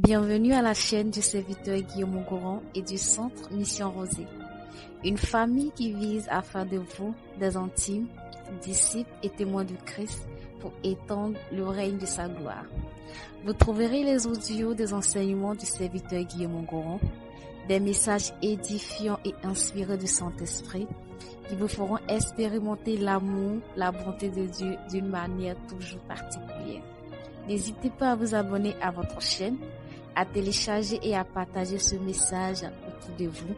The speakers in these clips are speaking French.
Bienvenue à la chaîne du serviteur Guillaume Goron et du Centre Mission Rosée. Une famille qui vise à faire de vous des intimes, disciples et témoins de Christ pour étendre le règne de sa gloire. Vous trouverez les audios des enseignements du serviteur Guillaume Goron, des messages édifiants et inspirés du Saint-Esprit qui vous feront expérimenter l'amour, la bonté de Dieu d'une manière toujours particulière. N'hésitez pas à vous abonner à votre chaîne, à télécharger et à partager ce message autour de vous.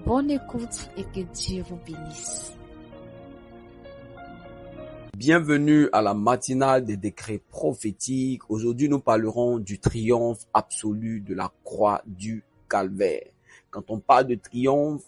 Bonne écoute et que Dieu vous bénisse. Bienvenue à la matinale des décrets prophétiques. Aujourd'hui, nous parlerons du triomphe absolu de la croix du Calvaire. Quand on parle de triomphe,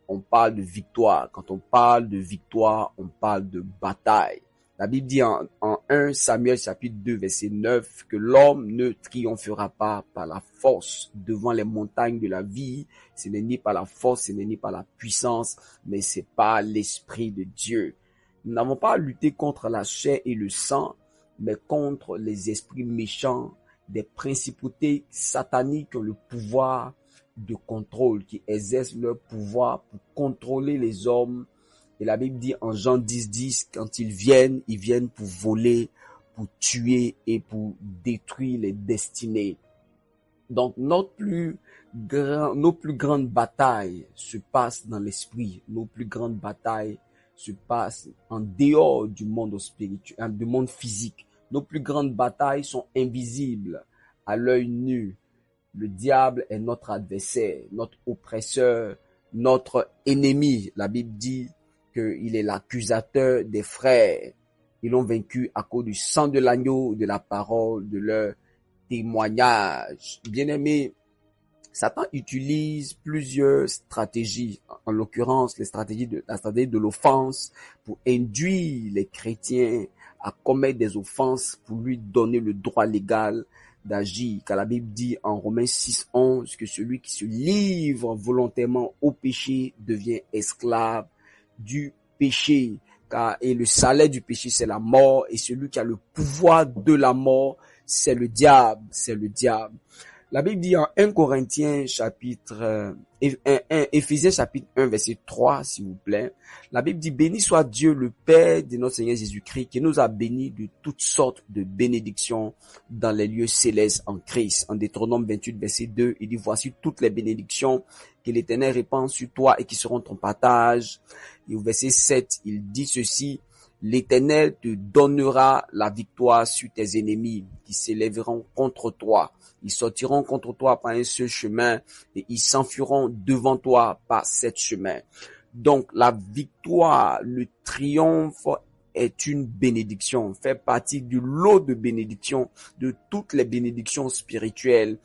on parle de victoire. Quand on parle de victoire, on parle de bataille. La Bible dit en 1 Samuel chapitre 2 verset 9 que l'homme ne triomphera pas par la force devant les montagnes de la vie. Ce n'est ni par la force, ce n'est ni par la puissance, mais c'est par l'Esprit de Dieu. Nous n'avons pas à lutter contre la chair et le sang, mais contre les esprits méchants, des principautés sataniques qui ont le pouvoir de contrôle, qui exercent leur pouvoir pour contrôler les hommes. Et la Bible dit en Jean 10, quand ils viennent pour voler, pour tuer et pour détruire les destinées. Donc nos plus grandes batailles se passent dans l'esprit. Nos plus grandes batailles se passent en dehors du monde spirituel, du monde physique. Nos plus grandes batailles sont invisibles à l'œil nu. Le diable est notre adversaire, notre oppresseur, notre ennemi. La Bible dit qu'il est l'accusateur des frères. Ils l'ont vaincu à cause du sang de l'agneau, de la parole, de leur témoignage. Bien-aimés, Satan utilise plusieurs stratégies, en l'occurrence la stratégie de l'offense, pour induire les chrétiens à commettre des offenses, pour lui donner le droit légal d'agir. Car la Bible dit en Romains 6:11 que celui qui se livre volontairement au péché devient esclave du péché. Et le salaire du péché, c'est la mort, et celui qui a le pouvoir de la mort, c'est le diable. La Bible dit en 1 Corinthiens Éphésiens chapitre 1 verset 3, s'il vous plaît. La Bible dit: béni soit Dieu le Père de notre Seigneur Jésus-Christ, qui nous a bénis de toutes sortes de bénédictions dans les lieux célestes en Christ. En Deutéronome 28 verset 2, il dit: voici toutes les bénédictions que l'Éternel répand sur toi et qui seront ton partage. Et au verset 7, il dit ceci: l'Éternel te donnera la victoire sur tes ennemis qui s'élèveront contre toi. Ils sortiront contre toi par un seul chemin et ils s'enfuiront devant toi par sept chemins. Donc la victoire, le triomphe est une bénédiction, fait partie du lot de bénédictions, de toutes les bénédictions spirituelles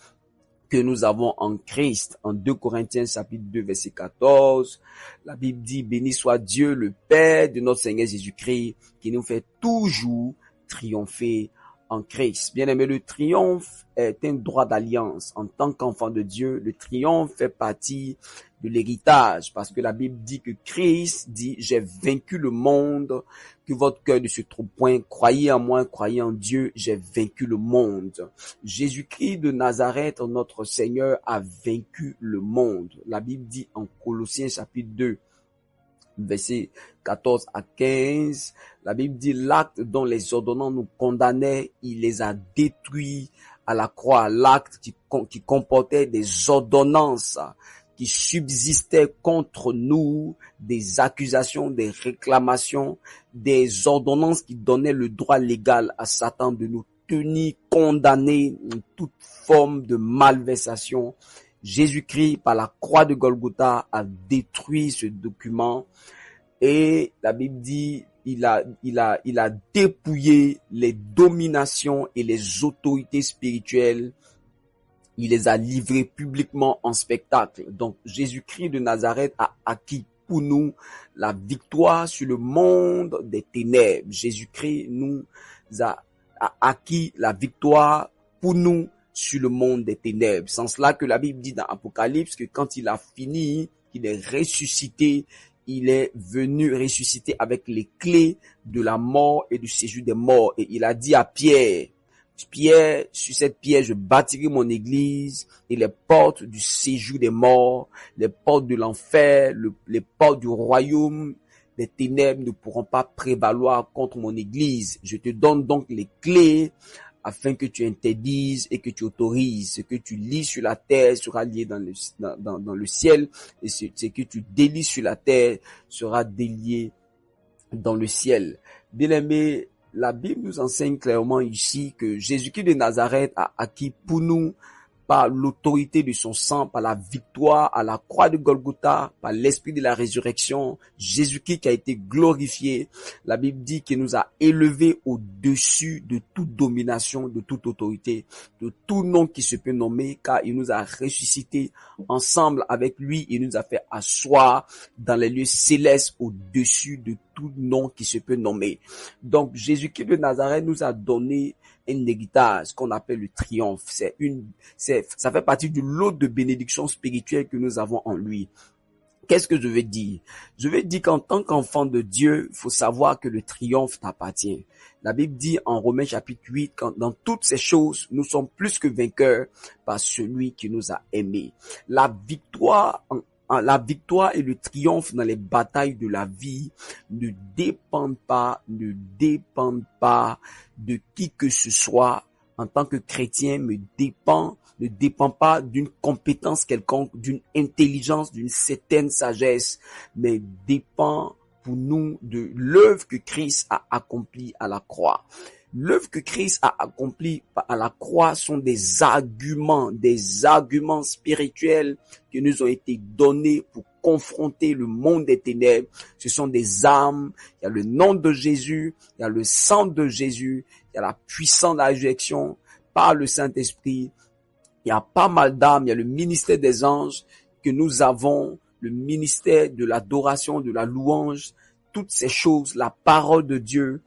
que nous avons en Christ. En 2 Corinthiens chapitre 2 verset 14, la Bible dit: béni soit Dieu le Père de notre Seigneur Jésus-Christ, qui nous fait toujours triompher en Christ. Bien-aimé, le triomphe est un droit d'alliance. En tant qu'enfant de Dieu, le triomphe fait partie de l'héritage, parce que la Bible dit que Christ dit: j'ai vaincu le monde, que votre cœur ne se trompe point, croyez en moi, croyez en Dieu, j'ai vaincu le monde. Jésus-Christ de Nazareth, notre Seigneur, a vaincu le monde. La Bible dit en Colossiens chapitre 2, versets 14 à 15, la Bible dit: l'acte dont les ordonnants nous condamnaient, il les a détruits à la croix. L'acte qui comportait des ordonnances qui subsistaient contre nous, des accusations, des réclamations, des ordonnances qui donnaient le droit légal à Satan de nous tenir condamnés en toute forme de malversation. Jésus-Christ, par la croix de Golgotha, a détruit ce document, et la Bible dit: il a dépouillé les dominations et les autorités spirituelles. Il les a livrés publiquement en spectacle. Donc Jésus-Christ de Nazareth a acquis pour nous la victoire sur le monde des ténèbres. Jésus-Christ nous a acquis la victoire pour nous sur le monde des ténèbres. Sans cela que la Bible dit dans Apocalypse que quand il a fini, qu'il est ressuscité, il est venu ressusciter avec les clés de la mort et du séjour des morts. Et il a dit à Pierre: Pierre, sur cette pierre, je bâtirai mon église et les portes du séjour des morts, les portes de l'enfer, les portes du royaume des ténèbres ne pourront pas prévaloir contre mon église. Je te donne donc les clés afin que tu interdises et que tu autorises. Ce que tu lis sur la terre sera lié dans le ciel, et ce que tu délies sur la terre sera délié dans le ciel. Bien-aimés, la Bible nous enseigne clairement ici que Jésus-Christ de Nazareth a acquis pour nous, par l'autorité de son sang, par la victoire à la croix de Golgotha, par l'esprit de la résurrection, Jésus-Christ qui a été glorifié. La Bible dit qu'il nous a élevés au-dessus de toute domination, de toute autorité, de tout nom qui se peut nommer, car il nous a ressuscités ensemble avec lui. Il nous a fait asseoir dans les lieux célestes au-dessus de tout nom qui se peut nommer. Donc, Jésus-Christ de Nazareth nous a donné un héritage qu'on appelle le triomphe. Ça fait partie du lot de bénédictions spirituelles que nous avons en lui. Qu'est-ce que je veux dire? Je veux dire qu'en tant qu'enfant de Dieu, il faut savoir que le triomphe t'appartient. La Bible dit en Romains chapitre 8, dans toutes ces choses, nous sommes plus que vainqueurs par celui qui nous a aimés. La victoire et le triomphe dans les batailles de la vie ne dépendent pas de qui que ce soit. En tant que chrétien, ne dépend pas d'une compétence quelconque, d'une intelligence, d'une certaine sagesse, mais dépend pour nous de l'œuvre que Christ a accomplie à la croix. L'œuvre que Christ a accomplie à la croix sont des arguments spirituels qui nous ont été donnés pour confronter le monde des ténèbres. Ce sont des armes. Il y a le nom de Jésus, il y a le sang de Jésus, il y a la puissance de la résurrection par le Saint-Esprit. Il y a pas mal d'armes. Il y a le ministère des anges que nous avons, le ministère de l'adoration, de la louange, toutes ces choses, la parole de Dieu,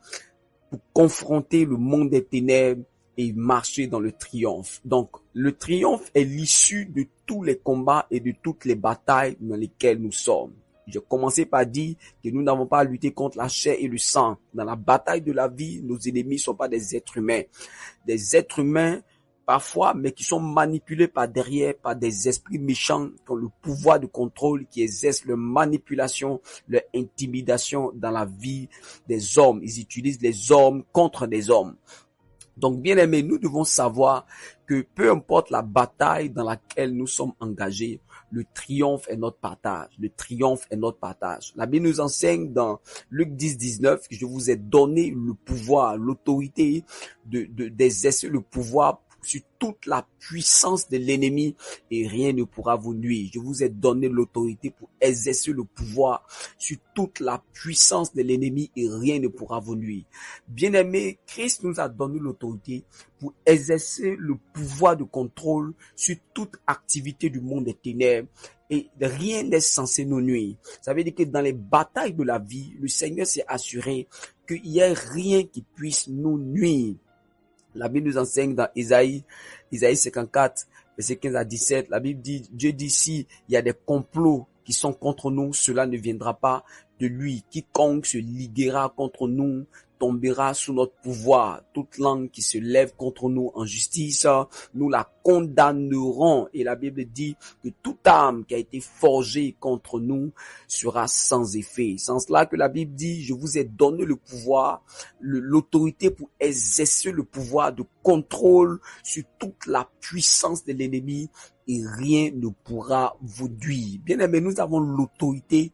pour confronter le monde des ténèbres et marcher dans le triomphe. Donc, le triomphe est l'issue de tous les combats et de toutes les batailles dans lesquelles nous sommes. Je commençais par dire que nous n'avons pas à lutter contre la chair et le sang. Dans la bataille de la vie, nos ennemis ne sont pas des êtres humains. Des êtres humains, parfois, mais qui sont manipulés par derrière, par des esprits méchants qui ont le pouvoir de contrôle, qui exercent leur manipulation, leur intimidation dans la vie des hommes. Ils utilisent les hommes contre des hommes. Donc, bien aimés, nous devons savoir que peu importe la bataille dans laquelle nous sommes engagés, le triomphe est notre partage. Le triomphe est notre partage. La Bible nous enseigne dans Luc 10, 19 que je vous ai donné le pouvoir, l'autorité d'exercer le pouvoir sur toute la puissance de l'ennemi et rien ne pourra vous nuire. Je vous ai donné l'autorité pour exercer le pouvoir sur toute la puissance de l'ennemi et rien ne pourra vous nuire. Bien-aimés, Christ nous a donné l'autorité pour exercer le pouvoir de contrôle sur toute activité du monde des ténèbres et rien n'est censé nous nuire. Ça veut dire que dans les batailles de la vie, le Seigneur s'est assuré qu'il n'y ait rien qui puisse nous nuire. La Bible nous enseigne dans Isaïe 54, verset 15 à 17, la Bible dit, Dieu dit, si il y a des complots qui sont contre nous, cela ne viendra pas de lui. Quiconque se liguera contre nous tombera sous notre pouvoir. Toute langue qui se lève contre nous en justice, nous la condamnerons. Et la Bible dit que toute arme qui a été forgée contre nous sera sans effet. Sans cela que la Bible dit, je vous ai donné le pouvoir, l'autorité pour exercer le pouvoir de contrôle sur toute la puissance de l'ennemi et rien ne pourra vous nuire. Bien aimé, nous avons l'autorité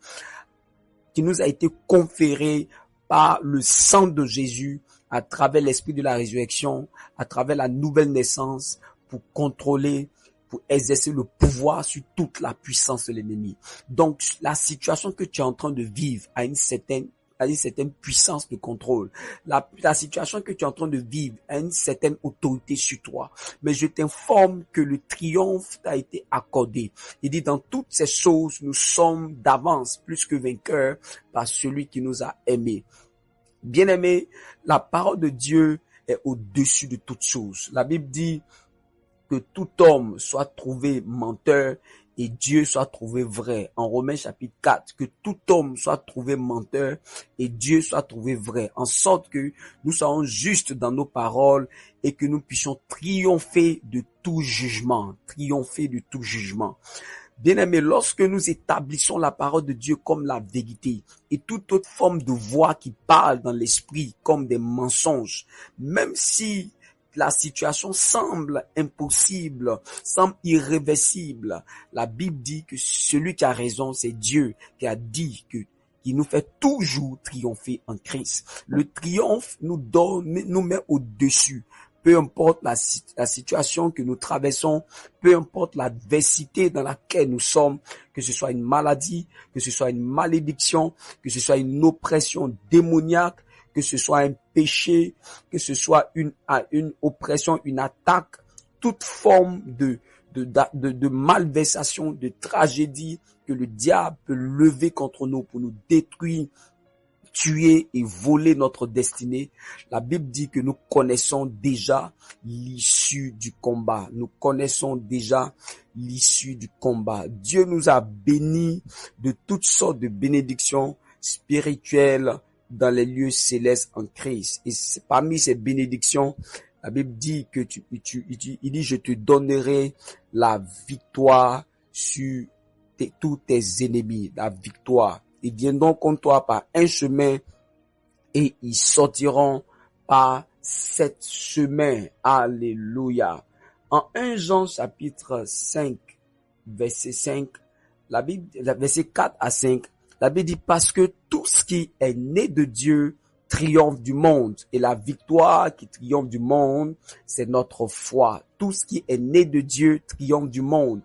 qui nous a été conférée par le sang de Jésus, à travers l'esprit de la résurrection, à travers la nouvelle naissance, pour contrôler, pour exercer le pouvoir sur toute la puissance de l'ennemi. Donc, la situation que tu es en train de vivre a une certaine puissance de contrôle. La situation que tu es en train de vivre a une certaine autorité sur toi. Mais je t'informe que le triomphe t'a été accordé. Il dit, dans toutes ces choses, nous sommes d'avance plus que vainqueurs par celui qui nous a aimés. Bien-aimés, la parole de Dieu est au-dessus de toutes choses. La Bible dit que tout homme soit trouvé menteur et Dieu soit trouvé vrai. En Romains chapitre 4, que tout homme soit trouvé menteur et Dieu soit trouvé vrai, en sorte que nous soyons justes dans nos paroles et que nous puissions triompher de tout jugement, triompher de tout jugement. Bien-aimés, lorsque nous établissons la parole de Dieu comme la vérité et toute autre forme de voix qui parle dans l'esprit comme des mensonges, même si la situation semble impossible, semble irréversible, la Bible dit que celui qui a raison, c'est Dieu qui a dit qui nous fait toujours triompher en Christ. Le triomphe nous met au-dessus. Peu importe la situation que nous traversons, peu importe l'adversité dans laquelle nous sommes, que ce soit une maladie, que ce soit une malédiction, que ce soit une oppression démoniaque, que ce soit un péché, que ce soit une oppression, une attaque, toute forme de malversation, de tragédie que le diable peut lever contre nous pour nous détruire, tuer et voler notre destinée. La Bible dit que nous connaissons déjà l'issue du combat. Nous connaissons déjà l'issue du combat. Dieu nous a bénis de toutes sortes de bénédictions spirituelles dans les lieux célestes en Christ. Et parmi ces bénédictions, la Bible dit que il dit, je te donnerai la victoire sur tous tes ennemis, la victoire. Ils viendront contre toi par un chemin et ils sortiront par 7 chemins. Alléluia. En 1 Jean chapitre 5, verset 5, la Bible, verset 4 à 5, la Bible dit parce que tout ce qui est né de Dieu triomphe du monde et la victoire qui triomphe du monde, c'est notre foi. Tout ce qui est né de Dieu triomphe du monde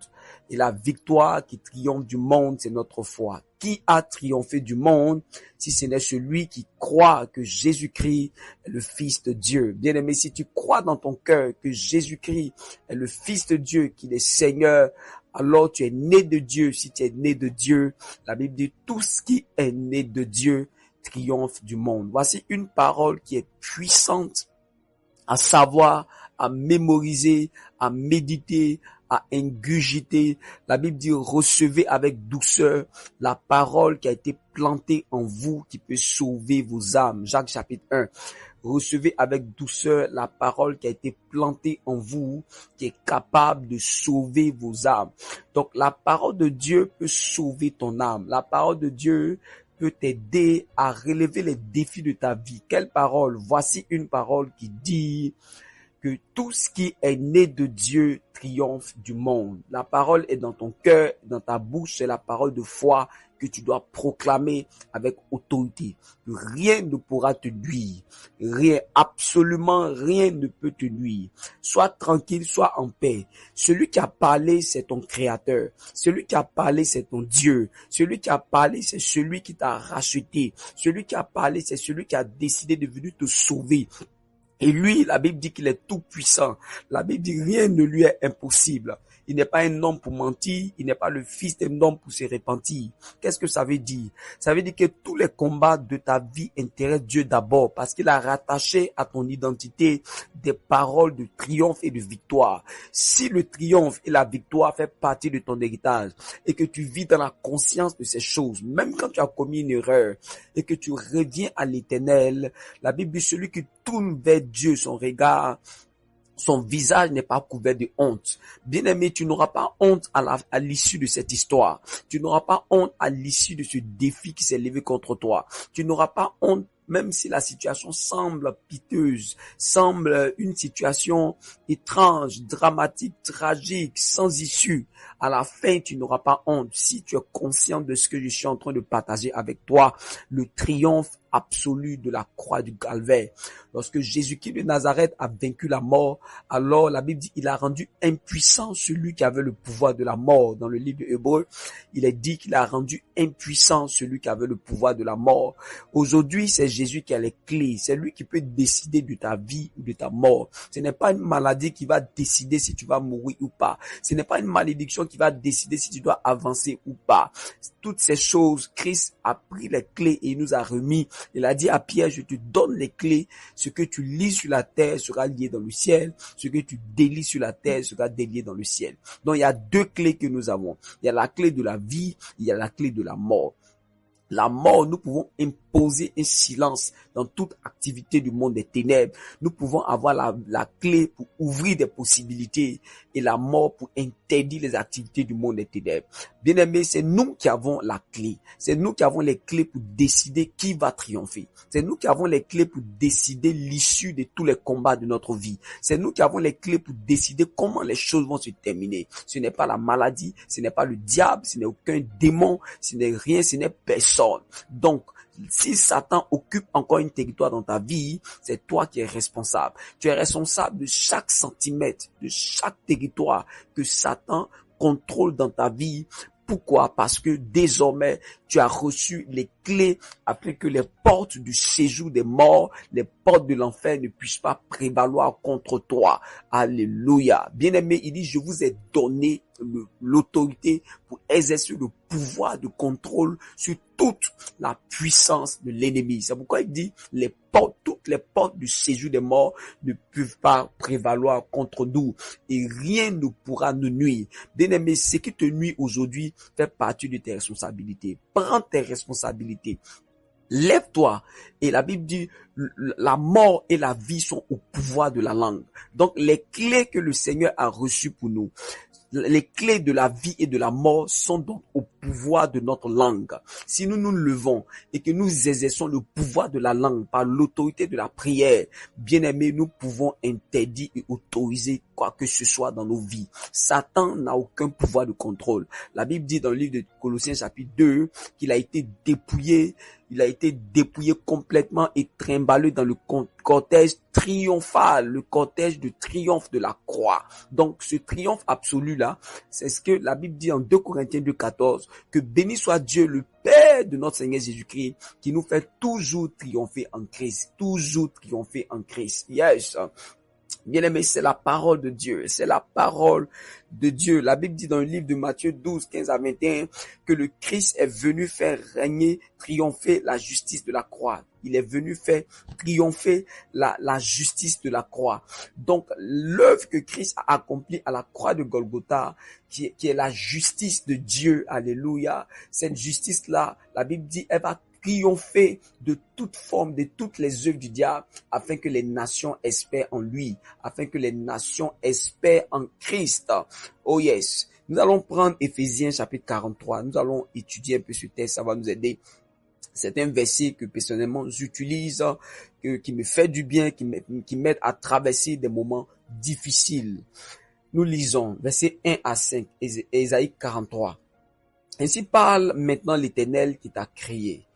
et la victoire qui triomphe du monde, c'est notre foi. Qui a triomphé du monde si ce n'est celui qui croit que Jésus-Christ est le Fils de Dieu? Bien-aimé, si tu crois dans ton cœur que Jésus-Christ est le Fils de Dieu, qu'il est Seigneur, alors tu es né de Dieu. Si tu es né de Dieu, la Bible dit tout ce qui est né de Dieu triomphe du monde. Voici une parole qui est puissante à savoir, à mémoriser, à méditer, à ingurgiter. La Bible dit recevez avec douceur la parole qui a été plantée en vous, qui peut sauver vos âmes. Jacques chapitre 1. Recevez avec douceur la parole qui a été plantée en vous, qui est capable de sauver vos âmes. Donc la parole de Dieu peut sauver ton âme. La parole de Dieu peut t'aider à relever les défis de ta vie. Quelle parole? Voici une parole qui dit que tout ce qui est né de Dieu triomphe du monde. La parole est dans ton cœur, dans ta bouche, c'est la parole de foi que tu dois proclamer avec autorité. Rien ne pourra te nuire. Rien, absolument rien ne peut te nuire. Sois tranquille, sois en paix. Celui qui a parlé, c'est ton créateur. Celui qui a parlé, c'est ton Dieu. Celui qui a parlé, c'est celui qui t'a racheté. Celui qui a parlé, c'est celui qui a décidé de venir te sauver. Et lui, la Bible dit qu'il est tout puissant. La Bible dit rien ne lui est impossible. Il n'est pas un homme pour mentir, il n'est pas le fils d'un homme pour se repentir. Qu'est-ce que ça veut dire? Ça veut dire que tous les combats de ta vie intéressent Dieu d'abord parce qu'il a rattaché à ton identité des paroles de triomphe et de victoire. Si le triomphe et la victoire fait partie de ton héritage et que tu vis dans la conscience de ces choses, même quand tu as commis une erreur et que tu reviens à l'Éternel, la Bible dit celui qui tourne vers Dieu son regard, son visage n'est pas couvert de honte. Bien-aimé, tu n'auras pas honte à l'issue de cette histoire. Tu n'auras pas honte à l'issue de ce défi qui s'est levé contre toi. Tu n'auras pas honte même si la situation semble piteuse, semble une situation étrange, dramatique, tragique, sans issue. À la fin, tu n'auras pas honte si tu es conscient de ce que je suis en train de partager avec toi, le triomphe absolu de la croix du calvaire. Lorsque Jésus-Christ de Nazareth a vaincu la mort, alors la Bible dit il a rendu impuissant celui qui avait le pouvoir de la mort. Dans le livre de Hébreux, il est dit qu'il a rendu impuissant celui qui avait le pouvoir de la mort. Aujourd'hui, c'est Jésus qui a les clés. C'est lui qui peut décider de ta vie ou de ta mort. Ce n'est pas une maladie qui va décider si tu vas mourir ou pas. Ce n'est pas une malédiction qui va décider si tu dois avancer ou pas. Toutes ces choses, Christ a pris les clés et il nous a remis Il a dit à Pierre, je te donne les clés. Ce que tu lis sur la terre sera lié dans le ciel. Ce que tu délies sur la terre sera délié dans le ciel. Donc, il y a deux clés que nous avons. Il y a la clé de la vie, il y a la clé de la mort. La mort, nous pouvons imposer un silence dans toute activité du monde des ténèbres. Nous pouvons avoir la clé pour ouvrir des possibilités et la mort pour interdire les activités du monde des ténèbres. Bien aimé, c'est nous qui avons la clé. C'est nous qui avons les clés pour décider qui va triompher. C'est nous qui avons les clés pour décider l'issue de tous les combats de notre vie. C'est nous qui avons les clés pour décider comment les choses vont se terminer. Ce n'est pas la maladie, ce n'est pas le diable, ce n'est aucun démon, ce n'est rien, ce n'est personne. Donc, si Satan occupe encore un territoire dans ta vie, c'est toi qui es responsable. Tu es responsable de chaque centimètre, de chaque territoire que Satan contrôle dans ta vie. Pourquoi? Parce que désormais, tu as reçu les clés afin que les portes du séjour des morts, les portes de l'enfer ne puissent pas prévaloir contre toi. Alléluia. Bien-aimé, il dit, je vous ai donné l'autorité pour exercer le pouvoir de contrôle sur toute la puissance de l'ennemi. C'est pourquoi il dit, toutes les portes du séjour des morts ne peuvent pas prévaloir contre nous et rien ne pourra nous nuire. Bien-aimé, ce qui te nuit aujourd'hui fait partie de tes responsabilités. Prends tes responsabilités. Lève-toi. Et la Bible dit, la mort et la vie sont au pouvoir de la langue. Donc, les clés que le Seigneur a reçues pour nous, les clés de la vie et de la mort sont donc au pouvoir de notre langue. Si nous nous levons et que nous exerçons le pouvoir de la langue par l'autorité de la prière, bien aimé, nous pouvons interdire et autoriser quoi que ce soit dans nos vies. Satan n'a aucun pouvoir de contrôle. La Bible dit dans le livre de Colossiens chapitre 2 qu'il a été dépouillé. Il a été dépouillé complètement et trimballé dans le cortège triomphal, le cortège de triomphe de la croix. Donc, ce triomphe absolu-là, c'est ce que la Bible dit en 2 Corinthiens 2,14, que béni soit Dieu, le Père de notre Seigneur Jésus-Christ, qui nous fait toujours triompher en Christ. Toujours triompher en Christ. Yes. Bien aimé, c'est la parole de Dieu. C'est la parole de Dieu. La Bible dit dans le livre de Matthieu 12, 15 à 21, que le Christ est venu faire régner, triompher la justice de la croix. Il est venu faire triompher la justice de la croix. Donc, l'œuvre que Christ a accomplie à la croix de Golgotha, qui est la justice de Dieu, alléluia, cette justice-là, la Bible dit, elle va triompher de toute forme, de toutes les œuvres du diable, afin que les nations espèrent en lui, afin que les nations espèrent en Christ. Oh yes. Nous allons prendre Éphésiens chapitre 43. Nous allons étudier un peu ce texte, ça va nous aider. C'est un verset que personnellement j'utilise, qui me fait du bien, qui m'aide à traverser des moments difficiles. Nous lisons versets 1 à 5, Ésaïe 43. Ainsi parle maintenant l'Éternel qui t'a créé.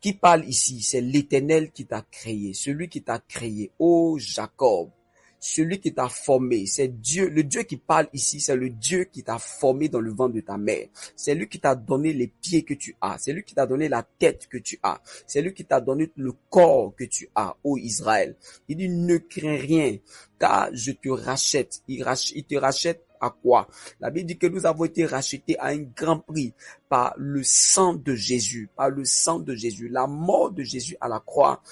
Qui parle ici? C'est l'Éternel qui t'a créé, celui qui t'a créé, ô Jacob, celui qui t'a formé. C'est Dieu, le Dieu qui parle ici, c'est le Dieu qui t'a formé dans le ventre de ta mère. C'est lui qui t'a donné les pieds que tu as, c'est lui qui t'a donné la tête que tu as, c'est lui qui t'a donné le corps que tu as, ô Israël. Il dit, ne crains rien, car je te rachète. Il te rachète à quoi? La Bible dit que nous avons été rachetés à un grand prix par le sang de Jésus, par le sang de Jésus, la mort de Jésus à la croix.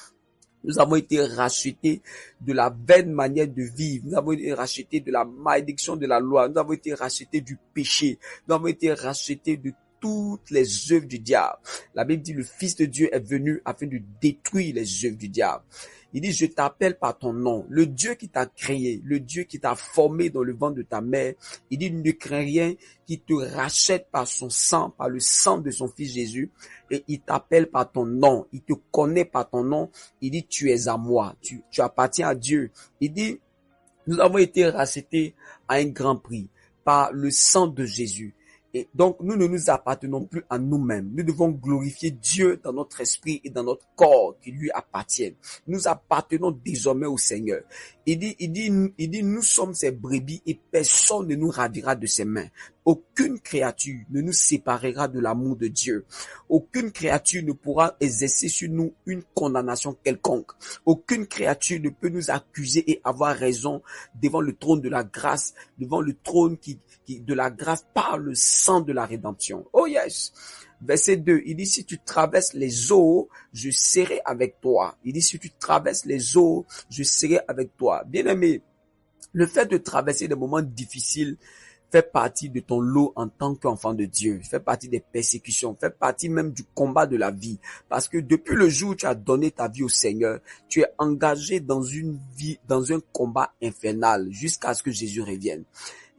Nous avons été rachetés de la vaine manière de vivre. Nous avons été rachetés de la malédiction de la loi. Nous avons été rachetés du péché. Nous avons été rachetés de toutes les œuvres du diable. La Bible dit, le Fils de Dieu est venu afin de détruire les œuvres du diable. Il dit, je t'appelle par ton nom, le Dieu qui t'a créé, le Dieu qui t'a formé dans le ventre de ta mère. Il dit, ne crains rien, qui te rachète par son sang, par le sang de son Fils Jésus. Et il t'appelle par ton nom, il te connaît par ton nom. Il dit, tu es à moi, tu appartiens à Dieu. Il dit, nous avons été rachetés à un grand prix par le sang de Jésus. Et donc, nous ne nous appartenons plus à nous-mêmes. Nous devons glorifier Dieu dans notre esprit et dans notre corps qui lui appartiennent. Nous appartenons désormais au Seigneur. Il dit, nous sommes ses brebis et personne ne nous ravira de ses mains. Aucune créature ne nous séparera de l'amour de Dieu. Aucune créature ne pourra exercer sur nous une condamnation quelconque. Aucune créature ne peut nous accuser et avoir raison devant le trône de la grâce, devant le trône de la grâce par le sang sang de la rédemption. Oh yes. Verset 2, il dit, si tu traverses les eaux, je serai avec toi. Il dit, si tu traverses les eaux, je serai avec toi. Bien-aimé, le fait de traverser des moments difficiles fait partie de ton lot en tant qu'enfant de Dieu, fait partie des persécutions, fait partie même du combat de la vie. Parce que depuis le jour où tu as donné ta vie au Seigneur, tu es engagé dans une vie, dans un combat infernal jusqu'à ce que Jésus revienne.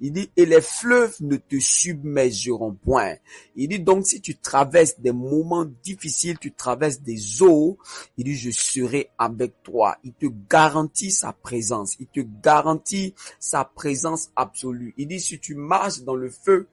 Il dit, et les fleuves ne te submergeront point. Il dit donc, si tu traverses des moments difficiles, tu traverses des eaux, il dit, je serai avec toi. Il te garantit sa présence. Il te garantit sa présence absolue. Il dit, si tu marches dans le feu,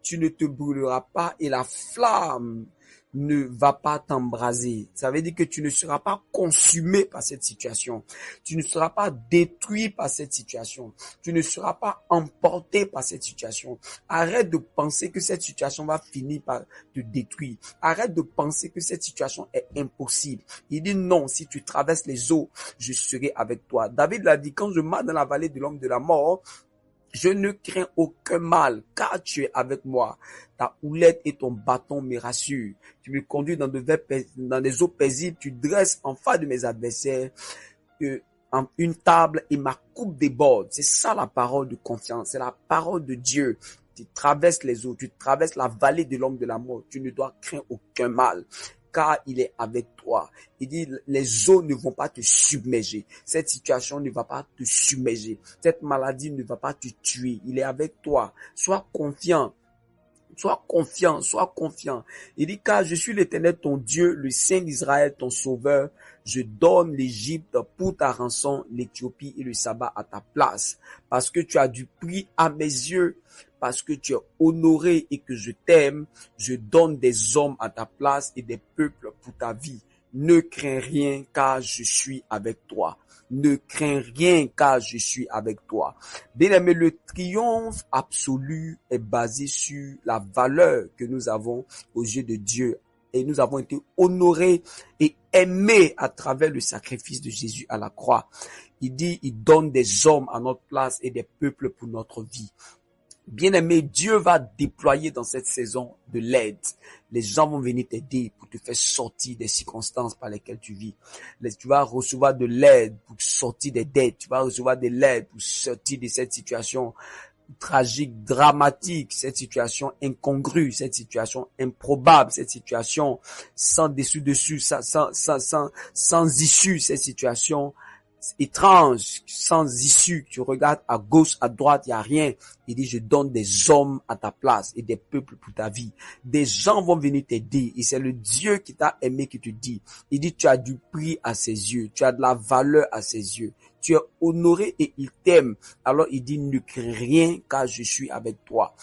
tu ne te brûleras pas et la flamme ne va pas t'embraser. Ça veut dire que tu ne seras pas consumé par cette situation. Tu ne seras pas détruit par cette situation. Tu ne seras pas emporté par cette situation. Arrête de penser que cette situation va finir par te détruire. Arrête de penser que cette situation est impossible. Il dit non, si tu traverses les eaux, je serai avec toi. David l'a dit, quand je marche dans la vallée de l'ombre de la mort, je ne crains aucun mal, car tu es avec moi. Ta houlette et ton bâton me rassurent. Tu me conduis dans des eaux paisibles. Tu dresses en face de mes adversaires une table et ma coupe déborde. C'est ça la parole de confiance. C'est la parole de Dieu. Tu traverses les eaux, tu traverses la vallée de l'ombre de la mort. Tu ne dois craindre aucun mal, car il est avec toi. Il dit, les eaux ne vont pas te submerger. Cette situation ne va pas te submerger. Cette maladie ne va pas te tuer. Il est avec toi. Sois confiant. Sois confiant, sois confiant. Il dit, car je suis l'Éternel ton Dieu, le Saint d'Israël, ton sauveur. Je donne l'Égypte pour ta rançon, l'Éthiopie et le sabbat à ta place. Parce que tu as du prix à mes yeux, parce que tu es honoré et que je t'aime, je donne des hommes à ta place et des peuples pour ta vie. Ne crains rien, car je suis avec toi. Ne crains rien, car je suis avec toi. Bien-aimé, le triomphe absolu est basé sur la valeur que nous avons aux yeux de Dieu. Et nous avons été honorés et aimés à travers le sacrifice de Jésus à la croix. Il dit, il donne des hommes à notre place et des peuples pour notre vie. Bien-aimé, Dieu va déployer dans cette saison de l'aide. Les gens vont venir t'aider pour te faire sortir des circonstances par lesquelles tu vis. Tu vas recevoir de l'aide pour sortir des dettes. Tu vas recevoir de l'aide pour sortir de cette situation tragique, dramatique, cette situation incongrue, cette situation improbable, cette situation sans dessus, sans issue, cette situation étrange, sans issue. Tu regardes à gauche, à droite, il n'y a rien. Il dit, je donne des hommes à ta place et des peuples pour ta vie. Des gens vont venir t'aider et c'est le Dieu qui t'a aimé qui te dit. Il dit, tu as du prix à ses yeux, tu as de la valeur à ses yeux. Tu es honoré et il t'aime. Alors il dit, ne crains rien car je suis avec toi.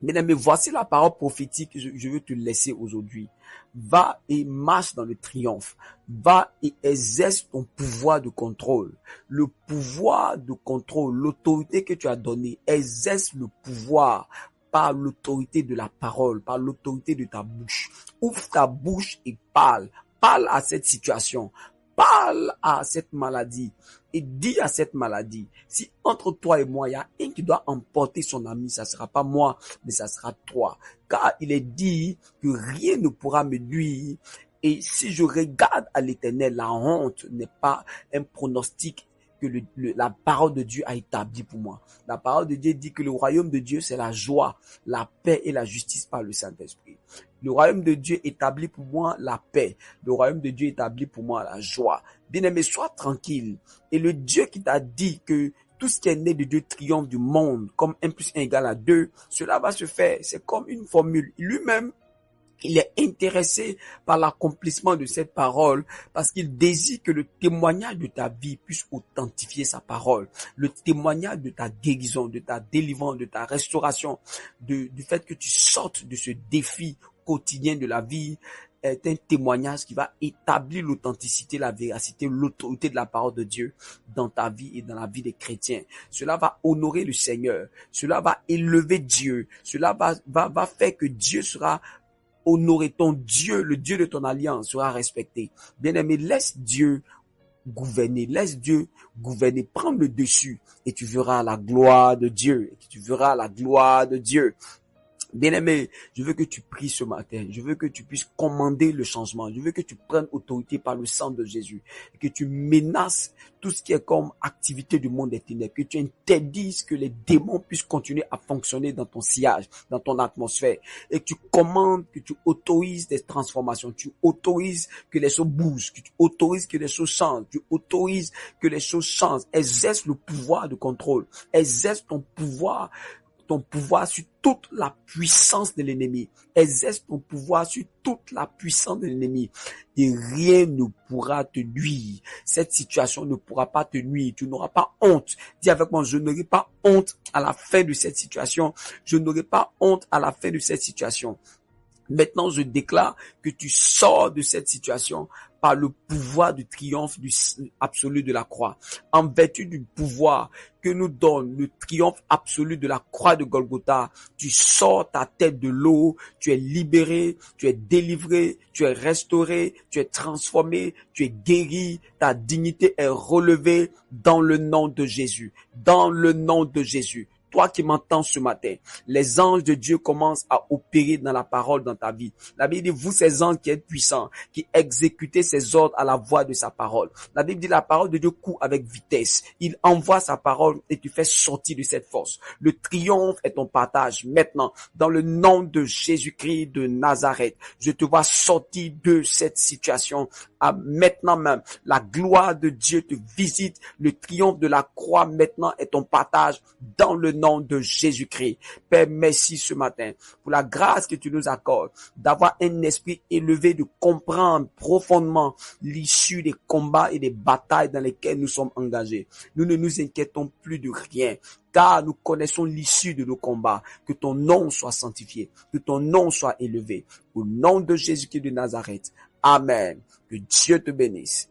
Mesdames, voici la parole prophétique que je veux te laisser aujourd'hui. Va et marche dans le triomphe. Va et exerce ton pouvoir de contrôle. Le pouvoir de contrôle, l'autorité que tu as donnée, exerce le pouvoir par l'autorité de la parole, par l'autorité de ta bouche. Ouvre ta bouche et parle. Parle à cette situation. Parle à cette maladie et dis à cette maladie, si entre toi et moi, il y a un qui doit emporter son ami, ça sera pas moi, mais ça sera toi. Car il est dit que rien ne pourra me nuire. Et si je regarde à l'Éternel, la honte n'est pas un pronostic que la parole de Dieu a établi pour moi. La parole de Dieu dit que le royaume de Dieu, c'est la joie, la paix et la justice par le Saint-Esprit. Le royaume de Dieu établit pour moi la paix. Le royaume de Dieu établit pour moi la joie. Bien-aimé, sois tranquille. Et le Dieu qui t'a dit que tout ce qui est né de Dieu triomphe du monde, comme 1 plus 1 égale à 2, cela va se faire. C'est comme une formule. Lui-même, il est intéressé par l'accomplissement de cette parole parce qu'il désire que le témoignage de ta vie puisse authentifier sa parole. Le témoignage de ta guérison, de ta délivrance, de ta restauration, du fait que tu sortes de ce défi quotidien de la vie est un témoignage qui va établir l'authenticité, la véracité, l'autorité de la parole de Dieu dans ta vie et dans la vie des chrétiens. Cela va honorer le Seigneur. Cela va élever Dieu. Cela va faire que Dieu sera honorer ton Dieu, le Dieu de ton alliance sera respecté. Bien-aimé, laisse Dieu gouverner, prends le dessus et tu verras la gloire de Dieu, Bien-aimé, je veux que tu pries ce matin. Je veux que tu puisses commander le changement. Je veux que tu prennes autorité par le sang de Jésus. Et que tu menaces tout ce qui est comme activité du monde des ténèbres. Que tu interdises que les démons puissent continuer à fonctionner dans ton sillage, dans ton atmosphère. Et que tu commandes, que tu autorises des transformations. Tu autorises que les choses bougent. Que tu autorises que les choses changent. Tu autorises que les choses changent. Exerce le pouvoir de contrôle. Exerce ton pouvoir sur toute la puissance de l'ennemi. Exerce ton pouvoir sur toute la puissance de l'ennemi. Et rien ne pourra te nuire. Cette situation ne pourra pas te nuire. Tu n'auras pas honte. Dis avec moi, je n'aurai pas honte à la fin de cette situation. Je n'aurai pas honte à la fin de cette situation. Maintenant, je déclare que tu sors de cette situation par le pouvoir du triomphe absolu de la croix. En vertu du pouvoir que nous donne le triomphe absolu de la croix de Golgotha, tu sors ta tête de l'eau, tu es libéré, tu es délivré, tu es restauré, tu es transformé, tu es guéri, ta dignité est relevée dans le nom de Jésus. Dans le nom de Jésus. Toi qui m'entends ce matin, les anges de Dieu commencent à opérer dans la parole dans ta vie. La Bible dit, vous ces anges qui êtes puissants, qui exécutez ses ordres à la voix de sa parole. La Bible dit, la parole de Dieu court avec vitesse. Il envoie sa parole et tu fais sortir de cette force. Le triomphe est ton partage. Maintenant, dans le nom de Jésus-Christ de Nazareth, je te vois sortir de cette situation. Maintenant même, la gloire de Dieu te visite. Le triomphe de la croix maintenant est ton partage dans le nom de Jésus-Christ. Père, merci ce matin pour la grâce que tu nous accordes d'avoir un esprit élevé, de comprendre profondément l'issue des combats et des batailles dans lesquelles nous sommes engagés. Nous ne nous inquiétons plus de rien, car nous connaissons l'issue de nos combats. Que ton nom soit sanctifié, que ton nom soit élevé. Au nom de Jésus-Christ de Nazareth. Amen. Que Dieu te bénisse.